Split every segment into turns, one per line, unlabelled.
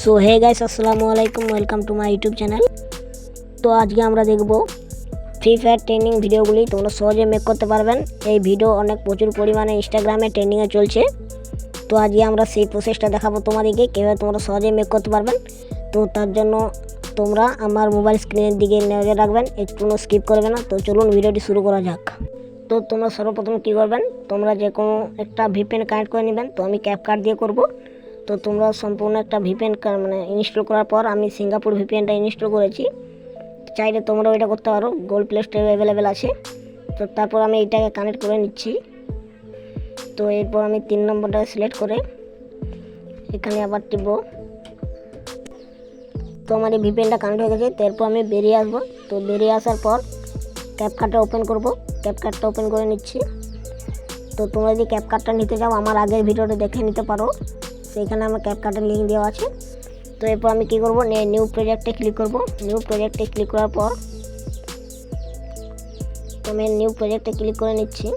So hey guys, আসসালামু আলাইকুম, welcome to my YouTube channel. তো আজকে আমরা দেখব ফ্রি ফায়ার ট্রেন্ডিং ভিডিওগুলি তোমরা সহজে মেক করতে পারবেন। এই ভিডিও প্রচুর পরিমাণে ইনস্টাগ্রামে ট্রেন্ডিংয়ে চলছে। তো আজকে আমরা সেই প্রসেসটা দেখাবো তোমাদেরকে কীভাবে তোমরা সহজে মেক করতে পারবেন। তো তার জন্য তোমরা আমার মোবাইল স্ক্রিনের দিকে নজর রাখবেন, একটু স্কিপ করবে না। তো চলুন ভিডিওটি শুরু করা যাক। তো তোমরা সর্বপ্রথম কী করবেন, তোমরা যে কোনো একটা ভিপিএন কানেক্ট করে নেবেন। তো আমি ক্যাপকাট দিয়ে করব। তো তোমরা সম্পূর্ণ একটা ভিপিএন ইনস্টল করার পর আমি সিঙ্গাপুর ভিপিএনটা ইনস্টল করেছি। চাইলে তোমরাও এটা করতে পারো, গুগল প্লে স্টোরে অ্যাভেলেবেল আছে। তো তারপর আমি এটাকে কানেক্ট করে নিচ্ছি। তো এরপর আমি 3 নম্বরটা সিলেক্ট করে এখানে আবার টিপব। তো আমার এই ভিপিএনটা কানেক্ট হয়ে গেছে। তো এরপর আমি বেরিয়ে আসবো। তো বেরিয়ে আসার পর ক্যাপকাটটা ওপেন করব। ক্যাপকাটটা ওপেন করে নিচ্ছি। তো তোমরা যদি ক্যাপকাটটা নিতে চাও আমার আগের ভিডিওটা দেখে নিতে পারো, সেখানে আমার ক্যাপকাটের লিঙ্ক দেওয়া আছে। তো এরপর আমি কী করবো, নিউ প্রজেক্টে ক্লিক করব। নিউ প্রজেক্টে ক্লিক করার পর তো আমি নিউ প্রজেক্টে ক্লিক করে নিচ্ছি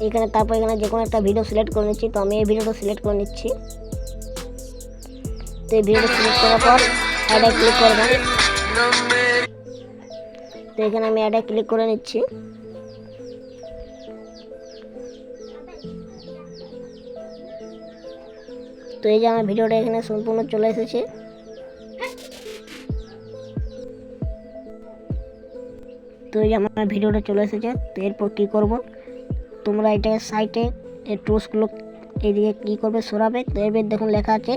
এখানে। তারপর এখানে যে কোনো একটা ভিডিও সিলেক্ট করে নিচ্ছি। তো আমি এই ভিডিওটা সিলেক্ট করে নিচ্ছি। তো এই ভিডিওটা সিলেক্ট করার পর অ্যাডে ক্লিক করবেন। তো এখানে আমি অ্যাডে ক্লিক করে নিচ্ছি। তো এই যে আমার ভিডিওটা এখানে সম্পূর্ণ চলে এসেছে। তো এই যে আমার ভিডিওটা চলে এসেছে। তো এরপর কী করব, তোমরা এটা সাইটে এই টুলসগুলো এইদিকে কী করবে, সরাবে। তো এবার দেখুন লেখা আছে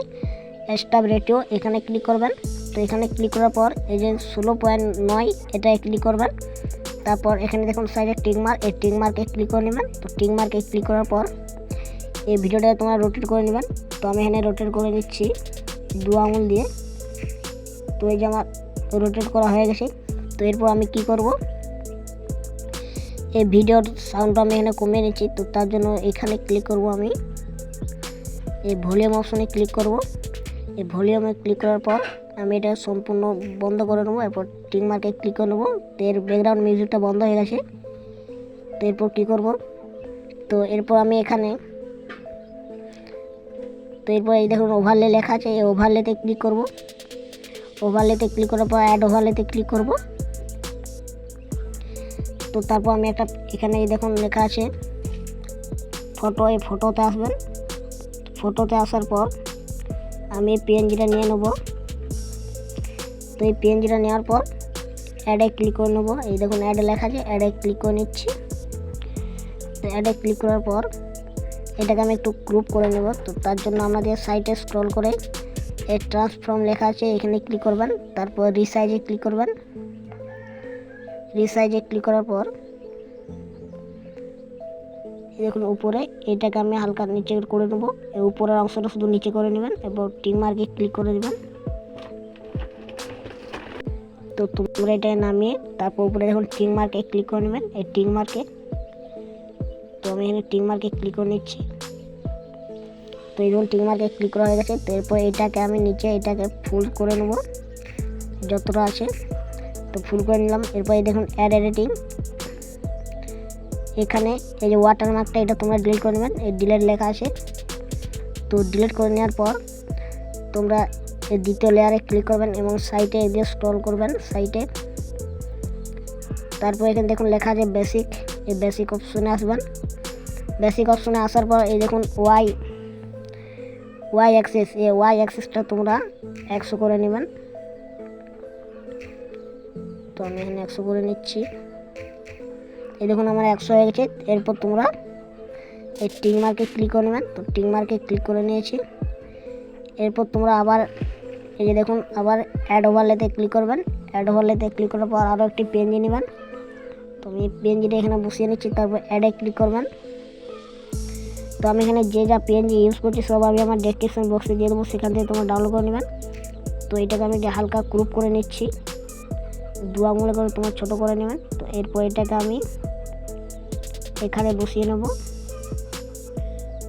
স্টাফ রেটিও, এখানে ক্লিক করবেন। তো এখানে ক্লিক করার পর এই যে 16.9 এটায় ক্লিক করবেন। তারপর এখানে দেখুন সাইডে টিকমার্ক, এই টিকমার্কে ক্লিক করে নেবেন। তো টিকমার্কে ক্লিক করার পর এই ভিডিওটা তোমরা রোটেট করে নেবেন। তো আমি এখানে রোটেট করে নিচ্ছি 2 আঙুল দিয়ে। তো এই যে আমার রোটেট করা হয়ে গেছে। তো এরপর আমি কি করব, এই ভিডিওর সাউন্ডটা আমি এখানে কমিয়ে নিচ্ছি। তো তার জন্য এখানে ক্লিক করব, আমি এই ভলিউম অপশনে ক্লিক করব। এই ভলিউমে ক্লিক করার পর আমি এটা সম্পূর্ণ বন্ধ করে নেবো। এরপর টিকমার্কে ক্লিক করে নেবো। তো এর ব্যাকগ্রাউন্ড মিউজিকটা বন্ধ হয়ে গেছে। তো এরপর কী করব, তো এরপর আমি এখানে তো এরপর এই দেখুন ওভারলে লেখা আছে, এই ওভারলেতে ক্লিক করব। ওভারলেতে ক্লিক করার পর অ্যাড ওভারলেতে ক্লিক করব। তো তারপর আমি একটা এখানে এই দেখুন লেখা আছে ফটো, এই ফটোতে আসবেন। ফটোতে আসার পর আমি পিএনজিটা নিয়ে নেব। তো এই পিএনজিটা নেওয়ার পর অ্যাডে ক্লিক করে নেব। এই দেখুন অ্যাডে লেখা আছে, অ্যাডে ক্লিক করে নিচ্ছি। তো অ্যাডে ক্লিক করার পর এটাকে আমি একটু গ্রুপ করে নেব। তো তার জন্য আমাদের সাইটে স্ক্রল করে এই ট্রান্সফর্ম লেখা আছে, এখানে ক্লিক করবেন। তারপর রিসাইজে ক্লিক করবেন। রিসাইজে ক্লিক করার পর দেখুন উপরে এটাকে আমি হালকা নিচে করে নেব। এই উপরের অংশটা শুধু নিচে করে নেবেন এবং টিকমার্কে ক্লিক করে দেবেন। তো তোমরা এটাকে নামিয়ে তারপর উপরে দেখুন টিকমার্কে ক্লিক করে নেবেন, এই টিকমার্কে। তো আমি এখানে টিকমার্কে ক্লিক করে নিচ্ছি। তো এই ধরুন টিকমার্কে ক্লিক করা হয়ে গেছে। তো এরপর এটাকে আমি নিচে এটাকে ফুল করে নেব যতটা আছে। তো ফুল করে নিলাম। এরপর এই দেখুন অ্যাড এডিটিং, এখানে এই যে ওয়াটারমার্কটা এটা তোমরা ডিলিট করে নেবেন, এই ডিলিট লেখা আছে। তো ডিলিট করে নেওয়ার পর তোমরা এই দ্বিতীয় লেয়ারে ক্লিক করবেন এবং সাইটে এদিকে স্ক্রল করবেন সাইটে। তারপর এখানে দেখুন লেখা আছে বেসিক, এই বেসিক অপশনে আসবেন। বেসিক অপশনে আসার পর এই দেখুন ওয়াই অ্যাক্সেস, এই ওয়াই অ্যাক্সেসটা তোমরা 100 করে নেবেন। তো আমি এখানে 100 করে নিচ্ছি। এই দেখুন আমার 100 হয়ে গেছে। এরপর তোমরা এই টিকমার্কে ক্লিক করে নেবেন। তো টিকমার্কে ক্লিক করে নিয়েছি। এরপর তোমরা আবার এই যে দেখুন আবার অ্যাড ওভারলেতে ক্লিক করবেন। অ্যাড ওভারলেতে ক্লিক করার পর আরও একটি পিএনজি নেবেন। তো আমি পিএনজিটা এখানে বসিয়ে নিচ্ছি। তারপর অ্যাডে ক্লিক করবেন। তো আমি এখানে যে যা পিএনজি ইউজ করছি সব আমি আমার ডেসক্রিপশন বক্সে দিয়ে দেবো, সেখান থেকে তোমরা ডাউনলোড করে নেবেন। তো এটাকে আমি হালকা গ্রুপ করে নিচ্ছি, 2 আঙুলে করে তোমার ছোট করে নেবেন। তো এরপর এটাকে আমি এখানে বসিয়ে নেব,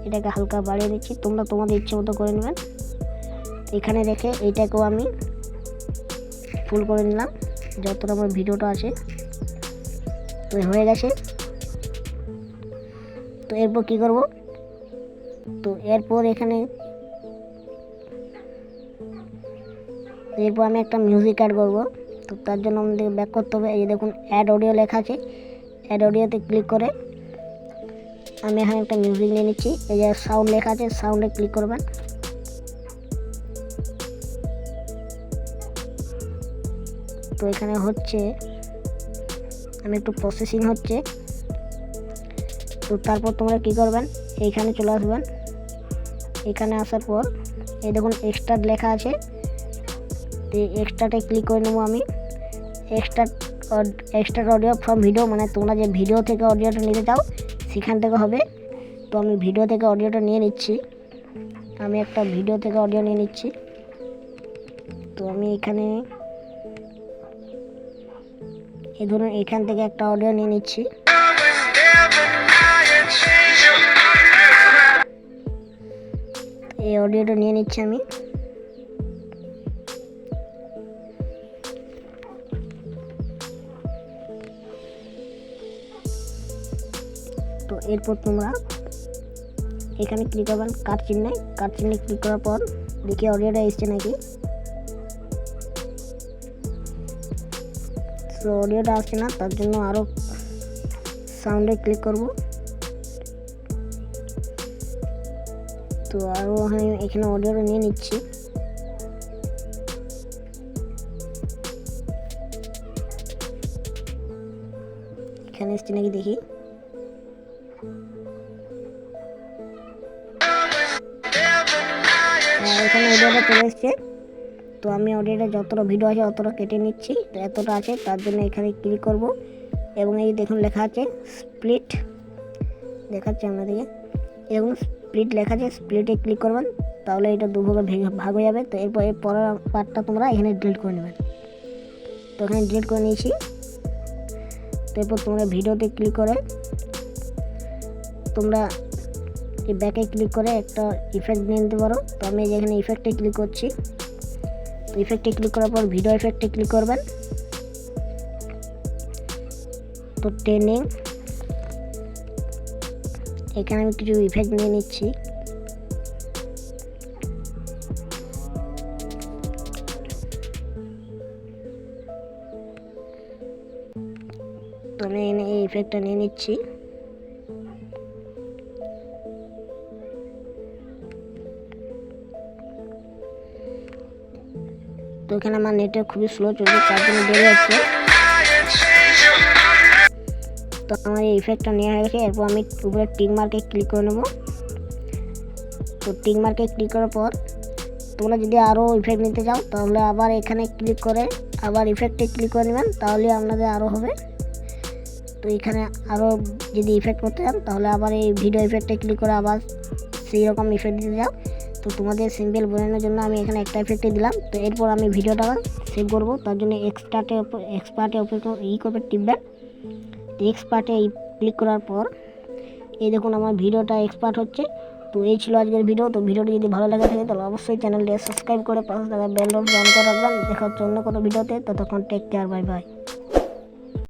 এটাকে হালকা বাড়িয়ে দিচ্ছি। তোমরা তোমাদের ইচ্ছে মতো করে নেবেন। এখানে রেখে এইটাকেও আমি ফুল করে নিলাম যতটা আমার ভিডিওটা আছে। তো হয়ে গেছে। তো এরপর কী করব, তো এরপর এখানে এরপর আমি একটা মিউজিক অ্যাড করবো। তো তার জন্য আমাদের ব্যাক করতে হবে। এই যে দেখুন অ্যাড অডিও লেখা আছে, অ্যাড অডিওতে ক্লিক করে আমি এখানে একটা মিউজিক নিয়ে নিচ্ছি। এই যে সাউন্ড লেখা আছে, সাউন্ডে ক্লিক করবেন। তো এখানে হচ্ছে, আমি একটু প্রসেসিং হচ্ছে। তো তারপর তোমরা কী করবেন, এইখানে চলে আসবেন। এখানে আসার পর এই দেখুন এক্সট্রা লেখা আছে, তো এক্সট্রাতে ক্লিক করে নেবো আমি। এক্সট্রা অডিও ফ্রম ভিডিও, মানে তোমরা যে ভিডিও থেকে অডিওটা নিতে চাও সেখান থেকে হবে। তো আমি ভিডিও থেকে অডিওটা নিয়ে নিচ্ছি। আমি একটা ভিডিও থেকে অডিও নিয়ে নিচ্ছি। তো আমি এখানে এই ধরুন এখান থেকে একটা অডিও নিয়ে নিচ্ছি। এই অডিওটা নিয়ে নিচ্ছি আমি। তো এরপর তোমরা এখানে ক্লিক করবেন কাট চিহ্নে ক্লিক করার পর দেখি অডিওটা এসছে নাকি। তো অডিওটা আসছে না, তার জন্য আরও সাউন্ডে ক্লিক করব। তো আরও আমি এখানে অডিওটা নিয়ে নিচ্ছি। এখানে এসছে নাকি দেখি। এখানে অডিওটা চলে এসছে। তো আমি অডিওটা যতটা ভিডিও আছে অতটা কেটে নিচ্ছি। তো এতটা আছে, তার জন্য এখানে ক্লিক করব এবং এই দেখুন লেখা আছে স্প্লিট, দেখাচ্ছে আপনাদেরকে। এবং স্প্লিট লেখা আছে, স্প্লিটে ক্লিক করবেন, তাহলে এটা দুভাগে ভাগ হয়ে যাবে। তো এরপর এর পরের পার্টটা তোমরা এখানে ডিলিট করে নেবেন। তো এখানে ডিলিট করে নিয়েছি। তো এরপর তোমরা ভিডিওতে ক্লিক করে তোমরা এই ব্যাকে ক্লিক করে একটা ইফেক্ট নিয়ে নিতে পারো। তো আমি যেখানে ইফেক্টে ক্লিক করছি, তো ইফেক্টে ক্লিক করার পর ভিডিও ইফেক্টে ক্লিক করবেন। তো ট্রেনিং, এখানে আমি কিছু ইফেক্ট নিয়ে নিচ্ছি। তো আমি এই ইফেক্টটা নিয়ে নিচ্ছি। তো এখানে আমার নেটওয়ার্ক খুবই স্লো চলছে, তার জন্য বেড়ে যাচ্ছে। তো আমার এই ইফেক্টটা নেওয়া হয়ে গেছে। এরপর আমি উপরে টিক মার্কে ক্লিক করে নেব। তো টিক মার্কে ক্লিক করার পর তোমরা যদি আরও ইফেক্ট নিতে চাও তাহলে আবার এখানে ক্লিক করে আবার ইফেক্টে ক্লিক করে নেবেন, তাহলে আপনাদের আরও হবে। তো এখানে আরও যদি ইফেক্ট করতে চান তাহলে আবার এই ভিডিও ইফেক্টে ক্লিক করে আবার সেই রকম ইফেক্ট দিতে যাও। তো তোমাদের সিম্পল বোঝানোর জন্য আমি এখানে একটা ইফেক্টে দিলাম। তো এরপর আমি ভিডিওটা সেভ করব, তার জন্য এক্সপার্টে ওপরে করে টিপবেন। এক্সপার্টে ক্লিক করার পর এই দেখুন আমার ভিডিওটা এক্সপার্ট হচ্ছে। তো এই ছিল আজকের ভিডিও। তো ভিডিওটি যদি ভালো লাগে থাকে তাহলে অবশ্যই চ্যানেলটি সাবস্ক্রাইব করে পাশে থাকা বেল আইকন অন করে রাখবেন। দেখা হচ্ছে অন্য কোনো ভিডিওতে। ততক্ষণ টেক কেয়ার, বাই বাই।